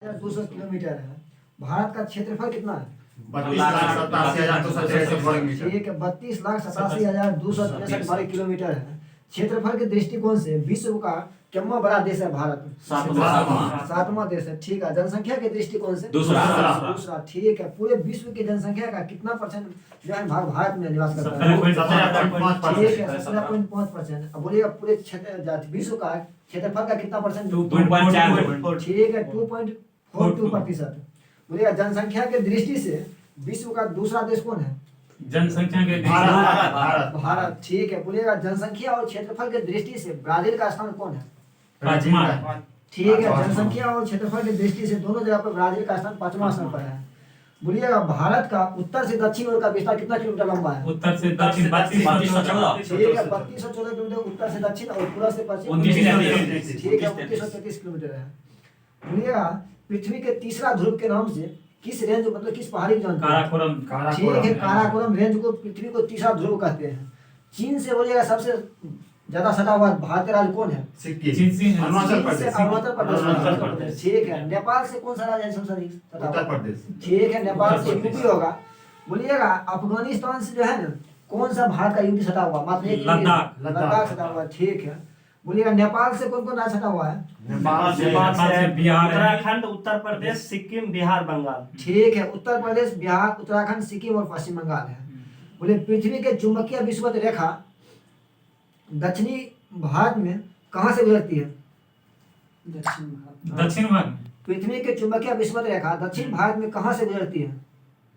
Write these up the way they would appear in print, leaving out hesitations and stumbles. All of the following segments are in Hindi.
200 किलोमीटर है। भारत का क्षेत्रफल कितना है? 32,87,263 ठीक है, 32,87,263 वर्ग किलोमीटर है। क्षेत्रफल के दृष्टिकोण से विश्व का कितना बड़ा देश है भारत? सातवां देश है। ठीक है, जनसंख्या के दृष्टिकोण से दूसरा। ठीक है, पूरे विश्व की जनसंख्या का कितना परसेंट जो है भारत में निवास करता है? 17.5%। ठीक है, 17.5%। अब बोलिएगा पूरे विश्व का क्षेत्रफल का कितना परसेंट? 2.4। ठीक है, 2.42%। बोलिएगा जनसंख्या के दृष्टि से विश्व का दूसरा देश कौन है? जनसंख्या के भारत। ठीक है, बोलिएगा जनसंख्या और क्षेत्रफल के दृष्टि से ब्राजील का स्थान कौन है? पांचवा। ठीक है, जनसंख्या और क्षेत्रफल की दृष्टि से दोनों जगह पर ब्राजील का स्थान 5वां स्थान पर है। बोलिएगा भारत का उत्तर से दक्षिण ओर का विस्तार कितना किलोमीटर लंबा है? उत्तर से दक्षिण 3214। ठीक है, 3214 किलोमीटर उत्तर से दक्षिण और पूर्व से पश्चिम 2933। ठीक है, 2933 किलोमीटर है। बोलिएगा पृथ्वी के तीसरा ध्रुव के नाम से किस रेंज मतलब किस पहाड़ी को जानते हैं? काराकोरम। ठीक है, काराकोरम रेंज को पृथ्वी को तीसरा ध्रुव कहते हैं। चीन से बोलिएगा सबसे ज्यादा सटा हुआ भारतीय राज्य कौन है? अरुणाचल प्रदेश। ठीक है, नेपाल से कौन सा राज्य है सबसे अधिक सटा हुआ? उत्तर प्रदेश। ठीक है, नेपाल से यूपी होगा। बोलिएगा अफगानिस्तान से जो है ना कौन सा भारत का यूपी सटा हुआ? मात्र एक लद्दाख सटा हुआ। ठीक है, बोलिएगा नेपाल से कौन कौन राज्य सटा हुआ है? नेपाल से बिहार, उत्तराखंड, उत्तर प्रदेश, सिक्किम, बिहार, बंगाल। ठीक है, उत्तर प्रदेश, बिहार, उत्तराखंड, सिक्किम और पश्चिम बंगाल है। बोले पृथ्वी के चुंबकीय विषुवत रेखा दक्षिणी भारत में कहाँ से गुजरती है? दक्षिण भाग। पृथ्वी के चुंबकीय विषुवत रेखा दक्षिण भारत में कहाँ से गुजरती है?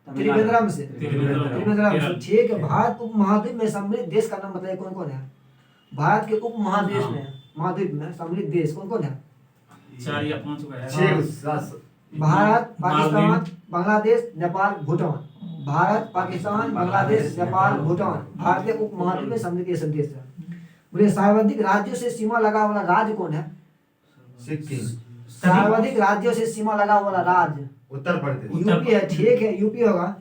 त्रिवेंद्रम से। ठीक है, भारत उपमहाद्वीप में सम्मिलित देश का नाम बताइए कौन कौन है? भारत के उपमहाद्वीप में सम्मिलित देश कौन कौन है? 4 या 5 है। भारत, पाकिस्तान, बांग्लादेश, नेपाल, भूटान। भारत, पाकिस्तान, बांग्लादेश, नेपाल, भूटान भारतीय उपमहाद्वीप में सम्मिलित ये सब देश है। बोले सर्वाधिक राज्यों से सीमा लगा वाला राज्य कौन है? सिक्किम। सर्वाधिक राज्यों से सीमा लगा वाला राज्य उत्तर प्रदेश। यूपी है। ठीक है, यूपी होगा।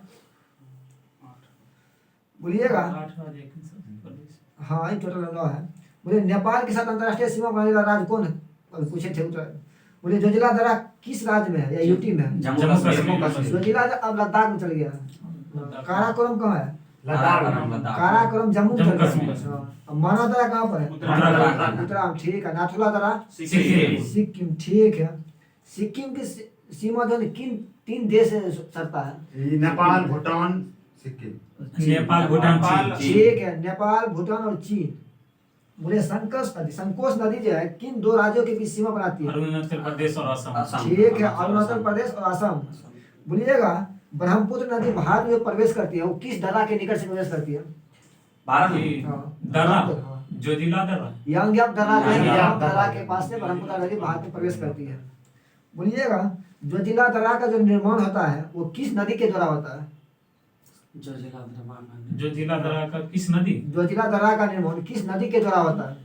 बोलिएगा हाँ, ये टोटल 9 है। बोले नेपाल के साथ अंतरराष्ट्रीय सीमा बनाने वाला राज्य कौन है? पूछे थे उत्तर। बोले जोजिला दर्रा किस राज्य में है या यूटी में है? जम्मू कश्मीर। जोजिला अब लद्दाख में चल गया। काराकोरम कहाँ है? काराकोरम जम्मू में चल गया। अब माना दर्रा कहाँ पर है? उत्तराखंड। ठीक है, नाथुला दर्रा सिक्किम। ठीक है, सिक्किम की सीमा जो है किन 3 देश से सटता है? नेपाल, भूटान, सिक्किम। नेपाल, भूटान, चीन। ठीक है, नेपाल, भूटान और चीन। बोले संकोच नदी जो है किन 2 राज्यों के बीच सीमा बनाती है? अरुणाचल प्रदेश और असम। ठीक है, अरुणाचल प्रदेश और असम। बोलिएगा ब्रह्मपुत्र नदी भारत में प्रवेश करती है वो किस दर्रा के निकट से प्रवेश करती है? दर्रा जोजिला दर्रा यांग्याप दर्रा जो है यांग्याप दर्रा के पास से ब्रह्मपुत्र नदी भारत में प्रवेश करती है। बोलिएगा जोजिला दर्रा का जो निर्माण होता है वो किस नदी के द्वारा होता है? जोजिला दर्रा का किस नदी? जोजिला दर्रा का निर्माण किस नदी के द्वारा होता है?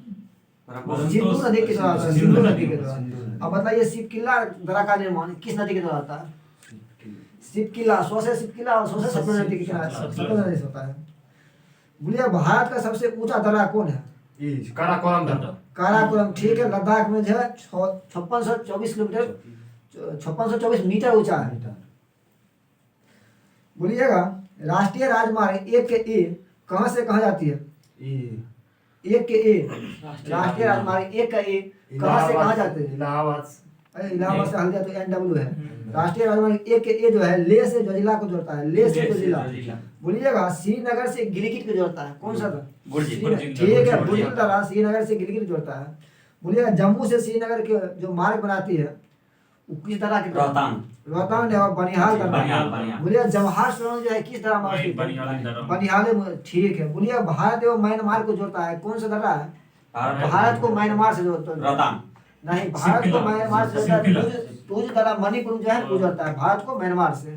सिंधु नदी के द्वारा होता है। सिंधु सिंधु नदी नदी के द्वारा। अब बताइए शिवकिला दर्रा का निर्माण किस नदी के द्वारा होता है? शिवकिला, शिवकिला और सतलुज नदी के किनारे सतलुज नदी से होता है। बोलिए भारत का सबसे ऊंचा दर्रा कौन है? काराकोरम दर्रा। काराकोरम। ठीक है, लद्दाख में जो है 5624 किलोमीटर 5624 मीटर ऊंचा है। बोलिएगा राष्ट्रीय राजमार्ग 1 के ए कहाँ से कहाँ जाती है? 1 के ए राष्ट्रीय राजमार्ग 1 का ए कहाँ से कहाँ जाते हैं? इलाहाबाद से हल्दिया तो NW है। राष्ट्रीय राजमार्ग 1 के ए जो है ले से जोजिला को जोड़ता है। ले से जोजिला। बोलिएगा श्रीनगर से गिलगित को जोड़ता है। कौन सा? ठीक है, बुर्जिल दर्रा श्रीनगर से गिलगित जोड़ता है। बोलिएगा जम्मू से श्रीनगर के जो मार्ग बनाती है वो किस दर्रा के? रोहतांग है और बनिहाल दर्रा। बोलिए जवाहर सुरंग जो है किस दर्रा में स्थित है? बनिहाल में। ठीक है, बोलिए भारत एवं म्यांमार को जोड़ता है कौन सा दर्रा है? भारत को म्यांमार से जोड़ता है। नहीं, भारत को म्यांमार से जोड़ता है। टूज दर्रा मणिपुर जो है जोड़ता है भारत को म्यांमार से।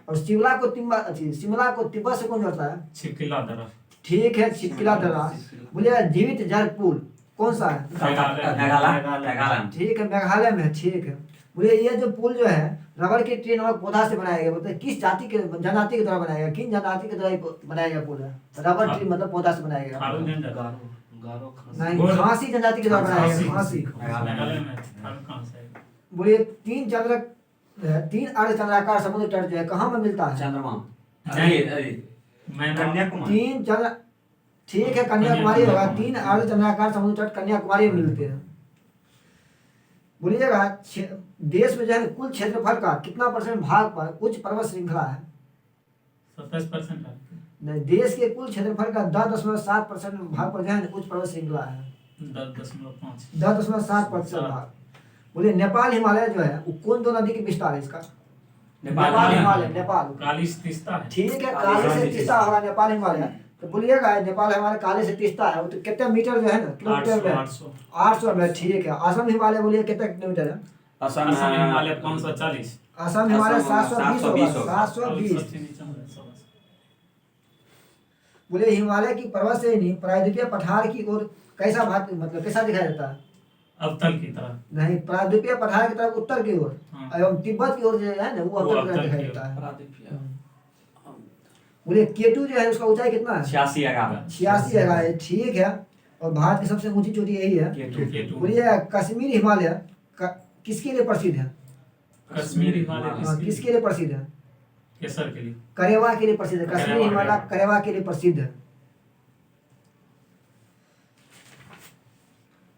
और शिमला को तिब्बत से कौन जोड़ता है? छिपकिला दर्रा। ठीक है, छिपकिला दर्रा। बोलिए जीवित जल पुल कौन सा है? ठीक है, मेघालय में। ठीक है, बोलिए ये जो पुल जो है रबर के ट्री नामक पौधा से बनाया गया। मतलब किस जनजाति के द्वारा बनाया गया? किन जनजाति के द्वारा बनाया गया पुल है? रबर ट्री मतलब पौधा से बनाया गया। नहीं, खासी जनजाति के द्वारा बनाया गया। खासी। बोलिए 3 चंद्र तीन अर्धचंद्राकार समुद्र तट जो है कहाँ में मिलता है? चंद्रमा मैं कन्याकुमारी। तीन चंद्र ठीक है, कन्याकुमारी होगा। तीन अर्धचंद्राकार समुद्र तट कन्याकुमारी में मिलते हैं। बोलिएगा देश में जो है कुल क्षेत्रफल का कितना परसेंट भाग पर उच्च पर्वत श्रृंखला है? 27% है। नहीं, देश के कुल क्षेत्रफल का 10.7% भाग पर जो है उच्च पर्वत श्रृंखला है। 10.5। 10.7% भाग। बोलिए नेपाल हिमालय जो है वो कौन दो नदी के विस्तार है इसका? नेपाल हिमालय, नेपाल। काली तीस्ता है। ठीक है, काले से तीस्ता होगा नेपाल हिमालय। तो बोलिएगा नेपाल हमारे काले से तीस्ता है, वो तो कितना मीटर जो है ना, किलोमीटर में 800 में। ठीक है, असम हिमालय बोलिए कितना किलोमीटर है? असम असम हिमालय 540। असम हिमालय 720 होगा, 720 720। बोले हिमालय की पर्वत श्रेणी प्रायद्वीपीय पठार की ओर कैसा भाग, मतलब कैसा दिखाई देता है? अवतल की तरह। नहीं, प्रायद्वीपीय पठार की तरफ उत्तर की ओर, हाँ। एवं तिब्बत की ओर जो है ना वो अवतल की तरफ दिखाई की देता है। प्रायद्वीपीय बोले केटू जो है उसका ऊंचाई कितना है? 86 86 है। ठीक है, और भारत की सबसे ऊंची चोटी यही है। केटू। बोलिए कश्मीर हिमालय किसके लिए प्रसिद्ध है? कश्मीर हिमालय हाँ, किसके लिए प्रसिद्ध है? केसर के लिए। करेवा के लिए प्रसिद्ध है। कश्मीर करेवा, हिमालय करेवा के लिए प्रसिद्ध है।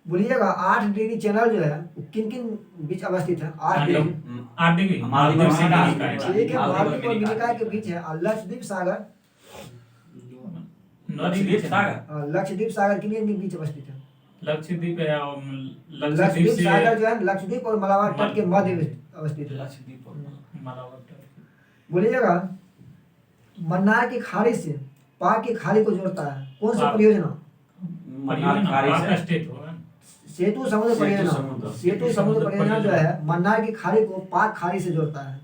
बोलिएगा 8 डिग्री चैनल जो है वो किन किन बीच अवस्थित है? 8 डिग्री। 8 डिग्री। मालदीव से मालदीव का- का। ठीक है, मालदीव और मालदीव और मिनिकॉय। मिनिकॉय के बीच है। और लक्षद्वीप सागर, लक्षद्वीप सागर लक्षद्वीप सागर किन किन के बीच अवस्थित है? लक्षद्वीप है और लक्षद्वीप लक्षद्वीप से सागर जो है लक्षद्वीप और मलाबार तट के मध्य में अवस्थित है। लक्षद्वीप मालाबार तट। बोलिएगा मन्नार की खाड़ी से पाक की खाड़ी को जोड़ता है कौन सा पाक। परियोजना? मन्नार खाड़ी पाक से स्टेट होगा। सेतु समुद्र सेतु परियोजना। समुद्र। सेतु समुद्र परियोजना जो है मन्नार की खाड़ी को पाक खाड़ी से जोड़ता है।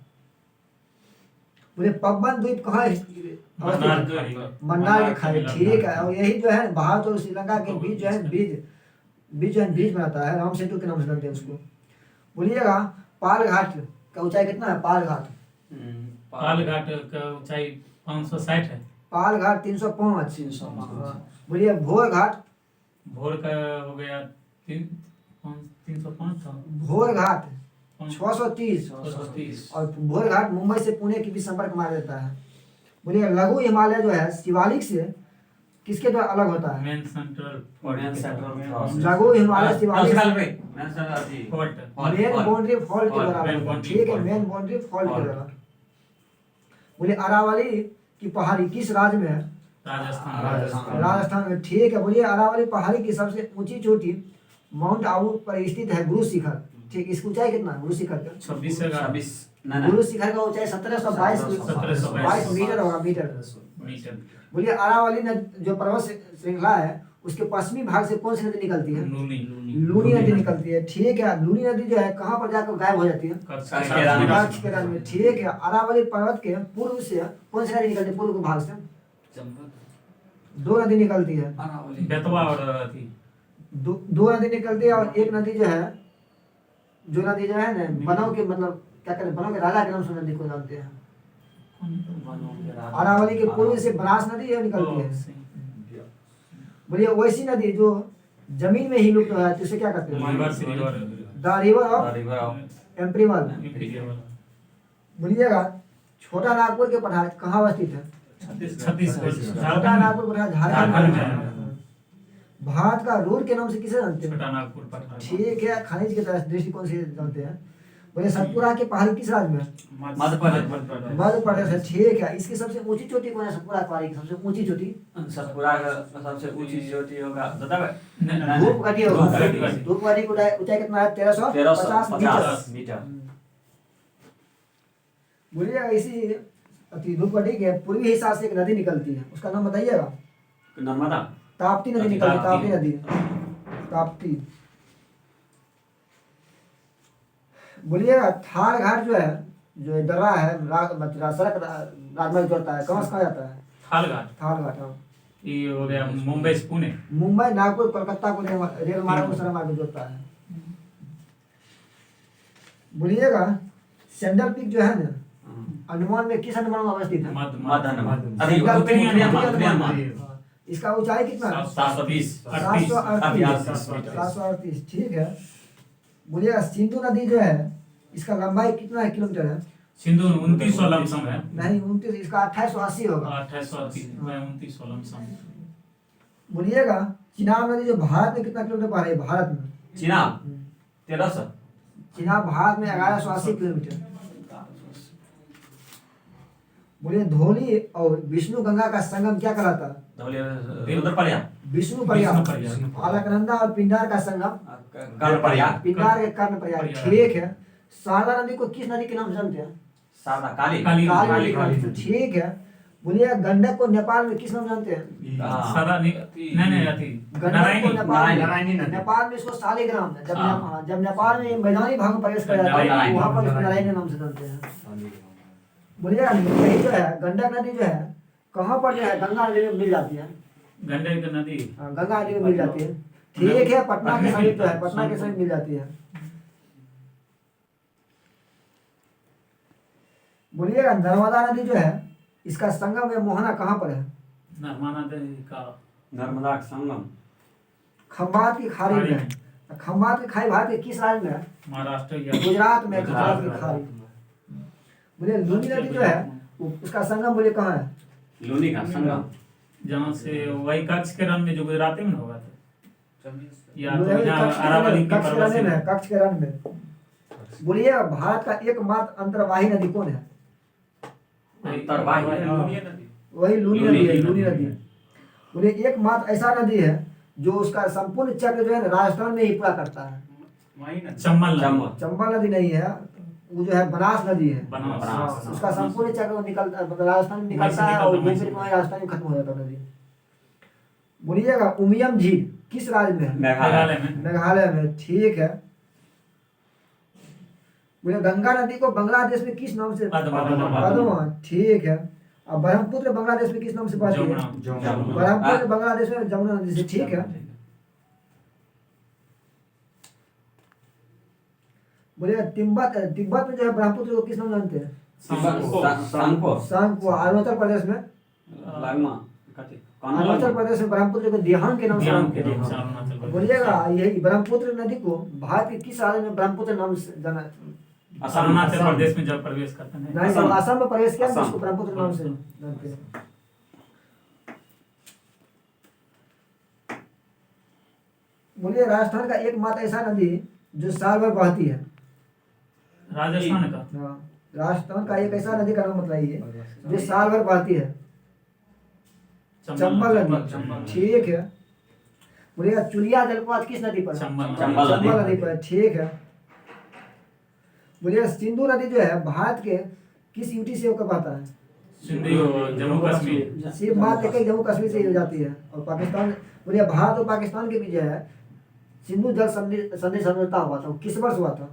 बोले पबन द्वीप कहाँ अवस्थित मन्नार है? खाड़ी। मन्नार की खाड़ी। मन्नार ठीक है, और यही जो है भारत और श्रीलंका के बीच जो है बीज बनाता है, राम सेतु के नाम से जानते हैं उसको। बोलिएगा पाल घाट का ऊंचाई कितना है? पाल घाट, पाल घाट का ऊंचाई 560 है। पाल घाट 305। 305। बोलिए भोर घाट, भोर का हो गया 305 था। भोर घाट 630। 630। और भोर घाट मुंबई से पुणे के बीच संपर्क मार देता है। बोलिए लघु हिमालय जो है शिवालिक से किसके द्वारा अलग होता है? मेन सेंट्रल मेन सेंट्रल लघु हिमालय शिवालिक नमस्कार से भाई main central G fort. Main boundary fault के द्वारा मेन अलग होता है। बाउंड्री ठीक है, फॉल्ट। मेन बाउंड्री फॉल्ट के द्वारा। बोलिए अरावली की पहाड़ी किस राज्य में है? राजस्थान। राजस्थान में। ठीक है, बोलिए अरावली पहाड़ी की सबसे ऊंची चोटी माउंट आबू पर स्थित है गुरु शिखर। ठीक, इसकी ऊंचाई कितना है गुरु शिखर का? 26 से 26 गुरु शिखर का ऊंचाई 1722 1722 मीटर होगा, मीटर। मीटर। बोलिए अरावली जो पर्वत श्रृंखला है उसके पश्चिमी भाग से कौन सी नदी निकलती है? लूनी। लूनी नदी निकलती है। ठीक है, लूनी नदी जो है कहाँ पर जाकर गायब हो जाती है? कच्छ के रण में। कच्छ के रण में। ठीक है, अरावली पर्वत के पूर्व से कौन सी नदी निकलती है? पूर्व के भाग से दो नदी निकलती है। बेतवा और अथी दो नदी निकलती है, और एक नदी जो है ना बनों के, मतलब क्या कहते हैं, बनों के राजा के नाम से नदी को जानते हैं। अरावली के पूर्व से बनास नदी है निकलती है। बोलिए वैसी नदी जो जमीन में ही लुप्त हो जाती है उसे क्या कहते हैं? द रिवर ऑफ एम्परीवल। बोलिएगा छोटा नागपुर के पठार कहाँ अवस्थित है? छत्तीसगढ़। छोटा नागपुर पठार झारखंड में है। भारत का रूर के नाम से किसे जानते हैं? छोटा नागपुर पठार। ठीक है, खनिज के दृष्टिकोण से जानते हैं। बोले सतपुरा की पहाड़ी किस राज्य में है? मध्य प्रदेश। मध्य प्रदेश है। ठीक है, इसकी सबसे ऊंची चोटी कौन है? सतपुरा की पहाड़ी की सबसे ऊंची चोटी सतपुरा का सबसे ऊंची चोटी होगा दादा भाई धूपगढ़ी होगा। धूपगढ़ी। धूपगढ़ी की ऊंचाई कितना है? 1350 मीटर। 1350 मीटर। बोलिएगा इसी धूपगढ़ी के पूर्वी हिस्सा से एक नदी निकलती है, उसका नाम बताइएगा। नर्मदा। ताप्ती नदी निकलती है। ताप्ती नदी, ताप्ती। बोलिएगा थार घाट जो है, जो दर्रा है सड़क राजमार्ग जोड़ता है, कहाँ से कहाँ जाता है? थाल घाट। थार घाट। हाँ, ये हो गया मुंबई से पुणे। मुंबई नागपुर कोलकाता को रेल मार्ग को सड़क मार्ग जोड़ता है। बोलिएगा सेंडल पीक जो है ना अंडमान में किस अंडमान में अवस्थित है? मध्य अभी उत्तरी अंडमान। इसका ऊंचाई कितना है? 720 738। ठीक है। बोलिएगा सिंधु नदी जो है इसका लंबाई कितना है किलोमीटर है? सिंधु 2900 लमसम है। नहीं 29, इसका 2880 होगा। 2880 में 2900 लमसम। बोलिएगा चिनाब नदी जो भारत में कितना किलोमीटर पर है? भारत में चिनाब 1300। चिनाब भारत में 1180 किलोमीटर। बोलिए धोली और विष्णु गंगा का संगम क्या कहलाता है? धौली रुद्रप्रयाग, विष्णु प्रयाग। प्रयाग। अलकनंदा और पिंडार का संगम कर्णप्रयाग, पिंडार के कर्ण प्रयाग। ठीक है। शारदा नदी को किस नदी के नाम से जानते हैं? शारदा, काली, काली। काली नदी। ठीक है। बोलिए गंडक को नेपाल में किस नाम जानते हैं? सादा नहीं अति गंडक को नारायणी। नेपाल नारायणी नदी। नेपाल में इसको शालिग्राम है। हाँ। जब नेपाल में मैदानी भाग में प्रवेश कर जाता है नारायणी। वहाँ पर इसको नारायणी नाम से जानते हैं। बोलिएगा यही जो है गंडक नदी जो है कहाँ पर जो है? गंगा नदी में मिल जाती है। गंडक नदी हाँ, गंगा नदी में मिल जाती है। ठीक है। पटना के समीप जो है, पटना के समीप मिल जाती है। बोलिएगा नर्मदा नदी जो है इसका संगम या मोहना कहाँ पर है? नर्मदा नदी का नर्मदा का संगम खंभात की खाड़ी में है। खंभात की खाड़ी भारत के किस राज्य में है? महाराष्ट्र या गुजरात में खंभात की खाड़ी। बोलिए लूनी नदी जो है उसका संगम बोलिए कहाँ है? लूनी का संगम जहाँ से वही कच्छ के रण में जो गुजराती में होगा था या तो बोलिए यहाँ कच्छ के अरावली रण- की कच्छ के पर्वत रण में है, से कच्छ के रण में। बोलिए भारत का एकमात्र अंतर्वाही नदी कौन है? अंतर्वाही वही लूनी लूनी नदी है। नदी। लूनी नदी। बोलिए एकमात्र ऐसा नदी है जो उसका संपूर्ण चक्र जो है ना राजस्थान में ही पूरा करता है। चंबल चंबल, चंबल नदी नहीं है, वो जो है बनास नदी है। बनास। हाँ, उसका संपूर्ण चक्र निकलता मतलब राजस्थान में निकलता है और घूम फिर के वहीं राजस्थान में खत्म हो जाता है नदी। बोलिएगा उमियम झील किस राज्य में है? मेघालय में मेघालय में। ठीक है। बोलिए गंगा नदी को बांग्लादेश में किस नाम से? पद्मा। पद्मा। ठीक है। अब ब्रह्मपुत्र बांग्लादेश में किस नाम से पढ़ती है? जमुना। ब्रह्मपुत्र बांग्लादेश में जमुना नदी से। ठीक है। बोलिए तिब्बत तिब्बत में जो है ब्रह्मपुत्र को किस नाम जानते हैं? सांगपो, सांगपो। अरुणाचल प्रदेश में लागमा, कथी? अरुणाचल प्रदेश में ब्रह्मपुत्र को दिहांग के नाम से ध्यान जानते के हैं। नाम से अरुणाचल प्रदेश। बोलिएगा यही ब्रह्मपुत्र नदी को भारत के किस राज्य में ब्रह्मपुत्र नाम से जाना? अरुणाचल प्रदेश में जब प्रवेश करते हैं नहीं जब असम में प्रवेश किया तो असम। उसको ब्रह्मपुत्र नाम से जानते हैं। बोलिए राजस्थान का एकमात्र ऐसा नदी जो साल भर बहती है। राजस्थान का हाँ, राजस्थान का एक ऐसा नदी का नाम बताइए जो साल भर बहती है। चंबल नदी। ठीक है। बोलिएगा चुलिया जलप्रपात किस नदी पर है? चंबल चंबल नदी पर है। ठीक है। बोलिए सिंधु नदी जो है भारत के किस यूटी से होकर बहता है? सिंधु जम्मू कश्मीर सिर्फ बात एक ही जम्मू कश्मीर से ही हो जाती है। और पाकिस्तान बोलिए भारत और पाकिस्तान के बीच जो है सिंधु जल संधि समझौता हुआ था। वो किस वर्ष हुआ था?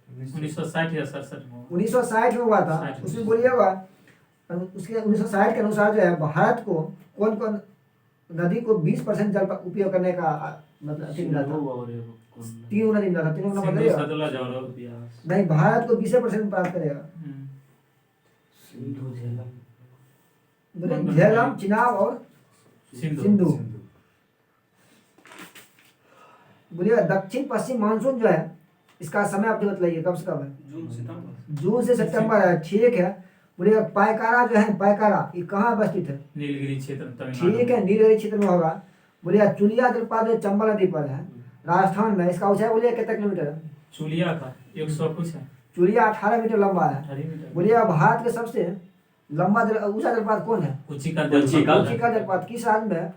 1960 या 67 में 1960 में हुआ था। 60 उसमें बोलिएगा उसके 1960 के अनुसार जो है भारत को कौन कौन नदी को 20% जल का उपयोग करने का मतलब अथी मिला था। तीनों नदी मिला था। तीनों का सिंधु मतलब सतलज और नहीं भारत को 20% प्राप्त करेगा। बोले झेलम चिनाब और सिंधु। बोलिए दक्षिण पश्चिम मानसून जो है इसका समय आप बताइए कब से कब है? जून से सितंबर है। ठीक है। बोलिए पायकारा जो है पायकारा ये कहाँ अवस्थित है? नीलगिरी क्षेत्र तमिलनाडु। ठीक है नीलगिरी क्षेत्र में होगा। बोलिए चुलिया जलप्रपात जो चंबल नदी पर है राजस्थान में, इसका ऊंचाई बोलिए कितना किलोमीटर है? चुलिया का 100 कुछ है। चुलिया 18 मीटर लंबा है। 18 मीटर। बोलिए भारत के सबसे लंबा ऊंचा जलप्रपात कौन है? उचिका उचिका जलप्रपात किस राज्य में है?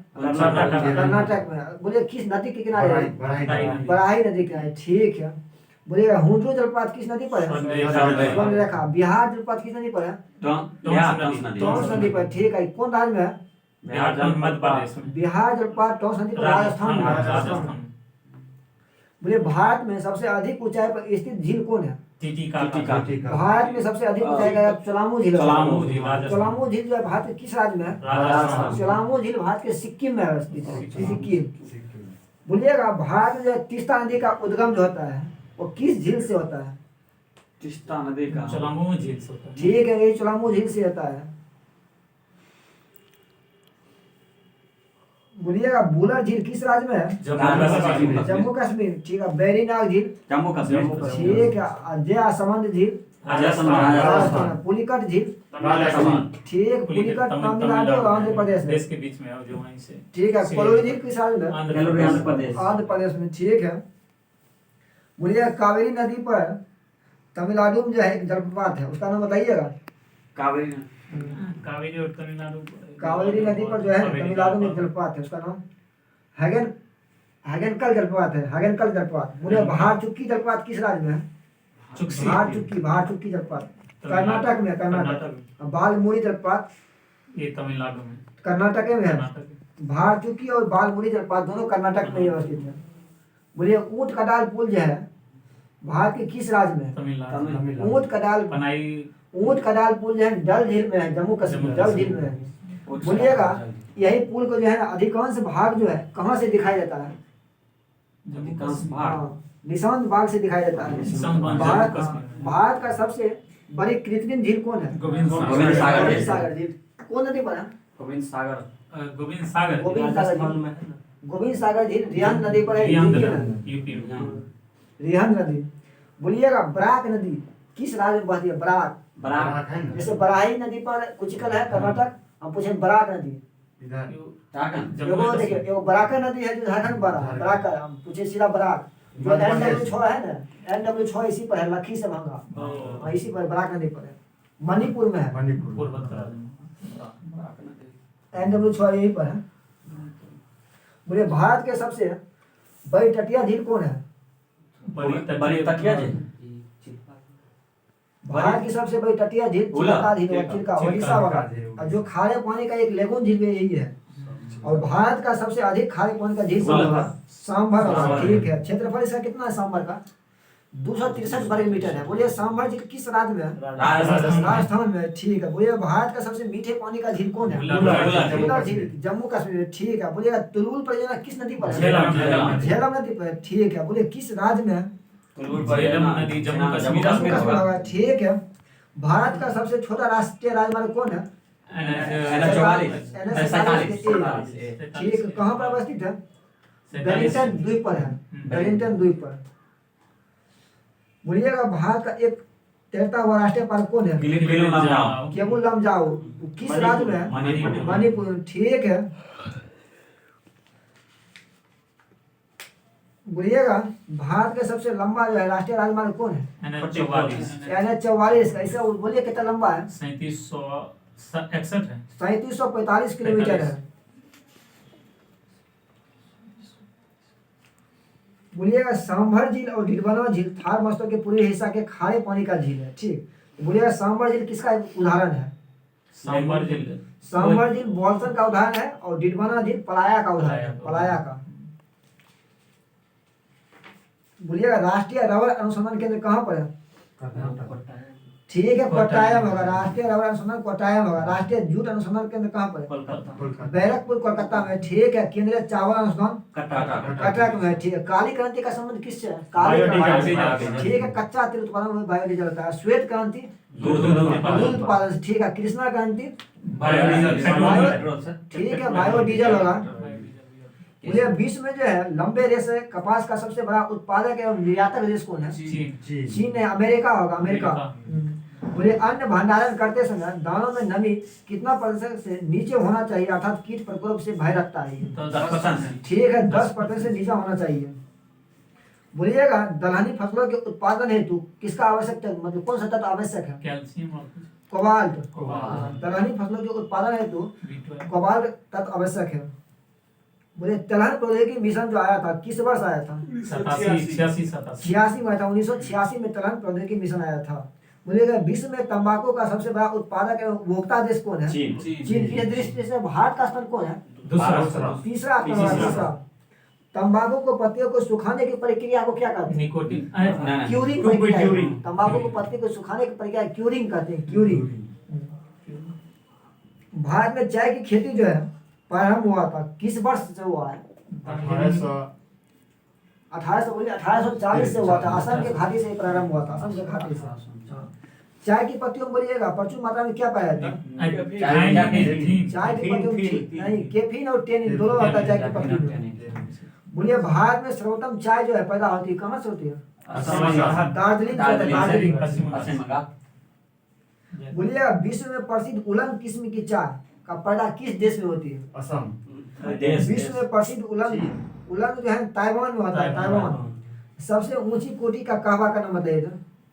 कर्नाटक में। बोलिए किस नदी के किनारे है? बराही नदी के किनारे। ठीक है। बोलिएगा हुंड्रू जलप्रपात किस नदी पर है? स्वर्णरेखा। बिहार जलप्रपात किस नदी पर है? टोंस नदी पर। ठीक है। कौन राज्य में है? बिहार मध्य प्रदेश में। बिहार जलप्रपात टोंस नदी पर राजस्थान में है। राजस्थान। बोलिए भारत में सबसे अधिक ऊंचाई पर स्थित झील कौन है? टीटीका भारत में सबसे अधिक ऊंचाई का चलामू झील है। चलामू झील, राजस्थान। चलामू झील जो है भारत के किस राज्य में है? राजस्थान। चलामू झील भारत के सिक्किम में अवस्थित है। सिक्किम। बोलिएगा भारत में जो है तीस्ता नदी का उद्गम जो होता है वो किस झील से होता है? तीस्ता नदी का चलामू झील से होता है। ठीक है ये चलामू झील से होता है। बोलिएगा बुलर झील किस राज्य में है? जम्मू कश्मीर। ठीक है। बैरीनाग झील जम्मू कश्मीर। ठीक है। अजय असमंद झील राजस्थान। राजस्थान। पुलिकट झील राजस्थान। ठीक। पुलिकट तमिलनाडु और आंध्र प्रदेश में। देश के बीच में है जो वहीं से। ठीक है। कोलोरी झील किस राज्य में? आंध्र प्रदेश। आंध्र प्रदेश में। ठीक है। बोलिएगा कावेरी नदी पर तमिलनाडु में जो है एक जलप्रपात है, उसका नाम बताइएगा। कावेरी। कावेरी और तमिलनाडु। कावेरी नदी पर जो है तमिलनाडु में एक जलप्रपात है, उसका नाम हैगनकल जलप्रपात है। हैगनकल जलप्रपात। बोलिए भार चुक्की जलप्रपात किस राज्य में है? भार चुक्की जलप्रपात कर्नाटक में। कर्नाटक। बालमुरी जलप्रपात ये तमिलनाडु में। कर्नाटक में है। कर्नाटक। भार चुक्की और बालमुरी जलप्रपात दोनों कर्नाटक में ही अवस्थित है। बोलिए ऊंट कडाल पुल जो है भारत के किस राज्य में है? तमिलनाडु। ऊंट कडाल पुल जो है डल झील में है, जम्मू कश्मीर। डल झील में है। बोलिएगा यही पुल को जो है ना अधिकांश भाग जो है कहाँ से दिखाई देता है? निशांत बाग से दिखाई देता है। भारत का सबसे बड़ी कृत्रिम झील कौन है? गोविंद सागर झील। कौन नदी पर है? गोविंद सागर। गोविंद सागर झील रिहंद नदी पर है, यूपी में। रिहंद नदी। बोलिएगा बराक नदी किस राज्य में बहती है? बराक। जैसे बराही नदी पर कुचिकल है कर्नाटक, हम पूछे बराक नदी। देखिए एगो बराका नदी है जो झारखंड बराका, हम पूछे सीधा बराक। जो NW6 है ना, NW6 इसी पर है, लखी से भांगा इसी पर बराक नदी पर है, मणिपुर में है। NW6 यही पर है। बोलिए भारत के सबसे बड़ी तटीय झील कौन है? बड़ी तकिया जी। भारत की सबसे बड़ी तटीय झील चिल्का झील है, चिल्का ओडिशा वाला। और जो खारे पानी का एक लेगून झील भी यही है। और भारत का सबसे अधिक खारे पानी का झील सांभर होगा। ठीक है। क्षेत्रफल इसका कितना है सांभर का? 263 वर्ग मीटर है। बोलिए सांभर झील किस राज्य में है? राजस्थान में। ठीक है। बोलिए भारत का सबसे मीठे पानी का झील कौन है? बुलर झील, जम्मू कश्मीर। ठीक है। बोलिएगा तुलुल परियोजना किस नदी पर है? झेलम नदी पर। ठीक है। बोलिए किस राज्य में है? जम्मू कश्मीर। ठीक है। भारत का सबसे छोटा राष्ट्रीय राजमार्ग कौन है? ठीक। कहाँ पर अवस्थित है? वेलिंगटन द्वीप पर है। वेलिंगटन द्वीप पर। बोलिएगा भारत का एक तैरता हुआ राष्ट्रीय पार्क कौन है? केबुल लमजाओ किस राज्य में है? मणिपुर। ठीक है। बोलिएगा भारत का सबसे लंबा जो है राष्ट्रीय राजमार्ग कौन है? NH44। ऐसा बोलिए कितना लंबा है? 3761 है। 3745 किलोमीटर है। बोलिएगा सांभर झील और डिडवाना झील थार मस्तक के पूरे हिस्सा के खारे पानी का झील है। ठीक। बोलिएगा सांभर झील किसका उदाहरण है? सांभर झील बोल्सन का उदाहरण है और डिडवाना झील पलाया का उदाहरण है। पलाया का। बोलिएगा राष्ट्रीय रबर अनुसंधान केंद्र कहाँ पर है? ठीक है। कोट्टायम होगा। राष्ट्रीय रबर अनुसंधान कोट्टायम होगा। राष्ट्रीय जूट अनुसंधान केंद्र कहाँ पर है? बैरकपुर कोलकाता में। ठीक है। केंद्रीय चावल अनुसंधान कटक में। ठीक है। काली क्रांति का संबंध किससे है? काली क्रांति। ठीक है। कच्चा तेल उत्पादन में बायोडीजल होता है। श्वेत क्रांति दूध उत्पादन से। ठीक है। कृष्णा क्रांति ठीक है बायोडीजल होगा। बोलिए विश्व में जो है लंबे रेशे कपास का सबसे बड़ा उत्पादक एवं निर्यातक देश कौन है? चीन है। अमेरिका होगा। अमेरिका। बोलिए अन्न भंडारण करते समय दानों में नमी कितना प्रतिशत से नीचे होना चाहिए अर्थात कीट प्रकोप से भय रखता है? 10%। ठीक है। 10% से नीचे होना चाहिए। बोलिएगा दलहनी फसलों के उत्पादन हेतु किसका आवश्यक है? मतलब कौन सा तत्व आवश्यक है? कैल्शियम। कोबाल्ट। दलहनी फसलों के उत्पादन हेतु कोबाल्ट तत्व आवश्यक है। बोले तिलहन प्रौद्योगिकी मिशन जो आया था किस वर्ष आया था? 86 में आया था। 1986 में तिलहन प्रौद्योगिकी मिशन आया था। बोलिएगा विश्व में तंबाकू का सबसे बड़ा उत्पादक एवं उपभोक्ता देश कौन है? चीन। की दृष्टि से भारत का स्थान कौन है? तीसरा। तंबाकू को पत्तियों को सुखाने की प्रक्रिया को क्या कहते हैं? क्यूरिंग। तंबाकू को पत्ती को सुखाने की प्रक्रिया क्यूरिंग कहते हैं। क्यूरिंग। भारत में चाय की खेती जो है प्रारंभ हुआ था किस वर्ष से हुआ है? 1840 से हुआ था। असम के घाटी से प्रारंभ हुआ था। असम के घाटी से। चाय की पत्तियों में बोलिएगा प्रचुर मात्रा में क्या पाया जाता है? चाय की पत्तियों में नहीं, कैफीन और टेनिन दोनों होता है चाय की पत्ती में। बोलिए भारत में सर्वोत्तम चाय जो है पैदा होती है कहाँ से होती है? दार्जिलिंग से होता है, दार्जिलिंग। बोलिएगा विश्व में प्रसिद्ध उलंग किस्म की चाय का पैदा किस देश में होती है? असम। विश्व में प्रसिद्ध उलंग उलंग जो है ताइवान में होता है, ताइवान। सबसे ऊंची कोटि का कहवा का नाम बताइए तो।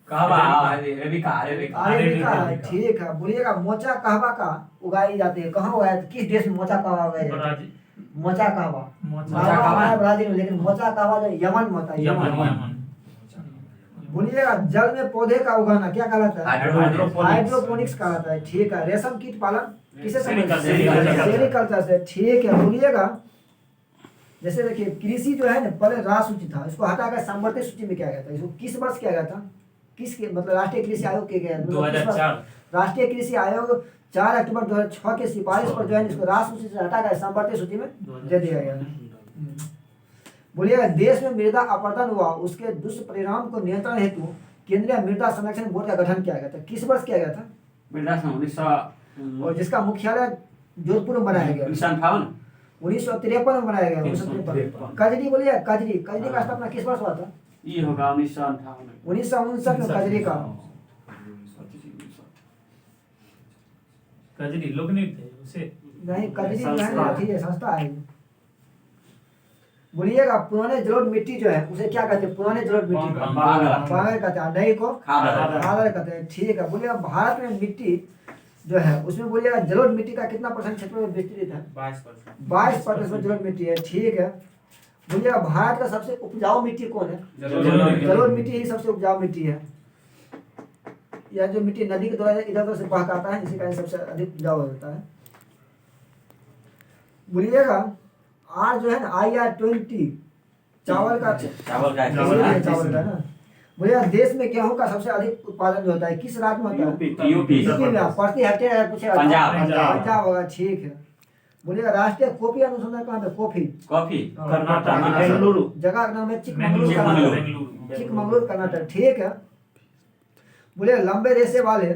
अरेबिका अरेबिका है, ठीक है। बोलिएगा मोचा कहवा का उगाई जाती है, कहाँ उगाया? किस देश में मोचा कहवा उगाया जाता है? मोचा कहवा कहवा है ब्राजील में, लेकिन मोचा कहवा जो यमन में होता है, यमन। बोलिएगा जल में पौधे का उगाना क्या कहलाता है? हाइड्रोपोनिक्स कहलाता है, ठीक है। रेशम कीट पालन किसे सेरिकल्चर से, ठीक है। बोलिएगा जैसे देखिए कृषि जो है ना पहले राज सूची था, इसको हटाकर संवर्धित सूची में किया गया था। इसको किस वर्ष किया गया था? किसके मतलब राष्ट्रीय कृषि आयोग के गया 2004। राष्ट्रीय कृषि आयोग 4 अक्टूबर 2006 के सिफारिश पर जो है इसको राज सूची से हटाकर संवर्धित सूची में दे दिया गया। बोलिएगा देश में मृदा अपरदन हुआ, उसके दुष्परिणाम को नियंत्रण हेतु केंद्रीय मृदा संरक्षण बोर्ड का गठन किया गया था। किस वर्ष किया गया था? 1958 और जिसका मुख्यालय जोधपुर में बनाया गया 1953 में बनाया गया 1953। कजरी बोलिए, कजरी का स्थापना किस वर्ष हुआ था? ये होगा 1958 1959 में कजरी का। कजरी लोग नहीं थे उसे नहीं, कजरी जो है ना अथी है, संस्था है। बोलिएगा पुराने जलोढ़ मिट्टी जो है उसे क्या कहते हैं? पुराने जलोढ़ मिट्टी बांगर कहते हैं, नई को खादर कहते हैं, ठीक है। बोलिएगा भारत में मिट्टी जो है उसमें बोलिएगा जलोढ़ मिट्टी का कितना % क्षेत्र में विस्तृत है? 22% जलोढ़ मिट्टी है, ठीक है। बोलिएगा भारत का सबसे उपजाऊ मिट्टी कौन है? जलोढ़ मिट्टी ही सबसे उपजाऊ मिट्टी है। यह जो मिट्टी नदी के द्वारा इधर उधर से बह आता है, इसी कारण सबसे अधिक उपजाऊ होता है। बोलिएगा आज जो है ना IR20 चावल का है ना। बोलिएगा देश में गेहूं का सबसे अधिक उत्पादन जो होता है किस राज्य में होता है? यूपी में। प्रति हेक्टेयर पूछेगा पंजाब होगा, ठीक है। बोलिएगा राष्ट्रीय कॉफी अनुसंधान कहाँ पे? कॉफी कर्नाटक बेंगलुरु। जगह का नाम है चिकमंगलुरु कर्नाटक, ठीक है। बोलिए लंबे रेशे वाले,